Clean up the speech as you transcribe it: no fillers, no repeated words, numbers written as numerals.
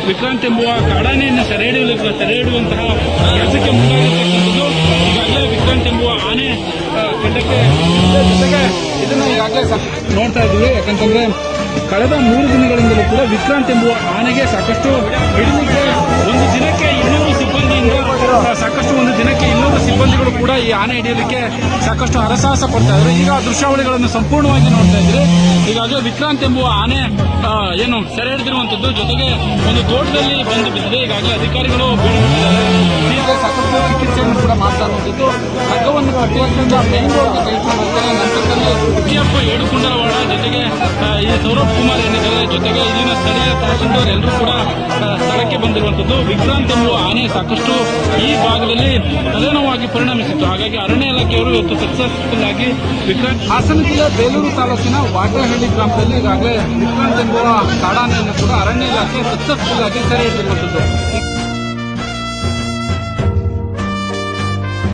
ವಿಕ್ರಾಂತ್ ಎಂಬುವ ಕಾಡಾನೆಯನ್ನು ಸೆರೆ ಹಿಡಿಯುವಂತಹ ಕೆಲಸಕ್ಕೆ ಮುಂದಾಗಿರ್ತಕ್ಕಂಥದ್ದು. ಈಗಾಗಲೇ ವಿಕ್ರಾಂತ್ ಎಂಬುವ ಆನೆ ತಂಡಕ್ಕೆ ಜೊತೆಗೆ ಇದನ್ನು ಈಗಾಗಲೇ ನೋಡ್ತಾ ಇದ್ದೀವಿ. ಯಾಕಂತಂದ್ರೆ ಕಳೆದ 3 ದಿನಗಳಿಂದಲೂ ಕೂಡ ವಿಕ್ರಾಂತ್ ಎಂಬುವ ಆನೆಗೆ ಸಾಕಷ್ಟು ಹಿಡಿಲಿಕ್ಕೆ ಒಂದು ದಿನಕ್ಕೆ 200 ಸಿಬ್ಬಂದಿಯಿಂದ ಸಿಬ್ಬಂದಿಗಳು ಕೂಡ ಈ ಆನೆ ಹಿಡಿಯಲಿಕ್ಕೆ ಸಾಕಷ್ಟು ಹರಸಾಹಸ ಪಡ್ತಾ ಇದ್ದಾರೆ. ಈಗ ದೃಶ್ಯಾವಳಿಗಳನ್ನು ಸಂಪೂರ್ಣವಾಗಿ ನೋಡ್ತಾ ಇದ್ರೆ ಈಗಾಗಲೇ ವಿಕ್ರಾಂತ್ ಎಂಬುವ ಆನೆ ಏನು ಸೆರೆ ಹಿಡಿದಿರುವಂತದ್ದು, ಜೊತೆಗೆ ಒಂದು ತೋಟದಲ್ಲಿ ಬಂದು ಬಿದ್ದಿದೆ. ಈಗಾಗಲೇ ಅಧಿಕಾರಿಗಳು ಬೀಳಿದ್ದಾರೆ, ಸಾಕಷ್ಟು ಚಿಕಿತ್ಸೆಯನ್ನು ಕೂಡ ಮಾಡ್ತಾ ಇರುವಂತದ್ದು. ಹಗ್ಗವನ್ನು ಕಟ್ಟಿರುವಂತ ಮೇನ್ ರೋಡ್ ಕೈಗೊಂಡಿದ್ದಾರೆ. ನಂತರದಲ್ಲಿ ಕೆಎಫ್ ಏಡುಕುಂಡಲವಾಡ ಜೊತೆಗೆ ಈ ಸೌರಭ್ ಕುಮಾರ್ ಏನಿದ್ದಾರೆ, ಜೊತೆಗೆ ಇಲ್ಲಿನ ಸ್ಥಳೀಯ ತಹಸೀಲ್ದಾರ್ ಎಲ್ಲರೂ ಕೂಡ ಸ್ಥಳಕ್ಕೆ ಬಂದಿರುವಂತದ್ದು. ವಿಕ್ರಾಂತ್ ಎಂಬುವ ಆನೆ ಸಾಕಷ್ಟು ಈ ಭಾಗದಲ್ಲಿ ತಲೆನೋವಾಗಿ ಪರಿಣಮಿಸಿತ್ತು. ಹಾಗಾಗಿ ಅರಣ್ಯ ಇಲಾಖೆಯವರು ಇವತ್ತು ಸಕ್ಸಸ್ಫುಲ್ ಆಗಿ ವಿಕ್ರಾಂತ್ ಹಾಸನ ಜಿಲ್ಲೆ ಬೇಲೂರು ತಾಲೂಕಿನ ವಾಟೆಹಳ್ಳಿ ಗ್ರಾಮದಲ್ಲಿ ಈಗಾಗಲೇ ವಿಕ್ರಾಂತ್ ಎಂಬುವ ಕಾಡಾನೆಯನ್ನು ಕೂಡ ಅರಣ್ಯ ಇಲಾಖೆ ಸಕ್ಸಸ್ಫುಲ್ ಆಗಿ ಸೆರೆ ಹಿಡಿದಿರುವಂತದ್ದು.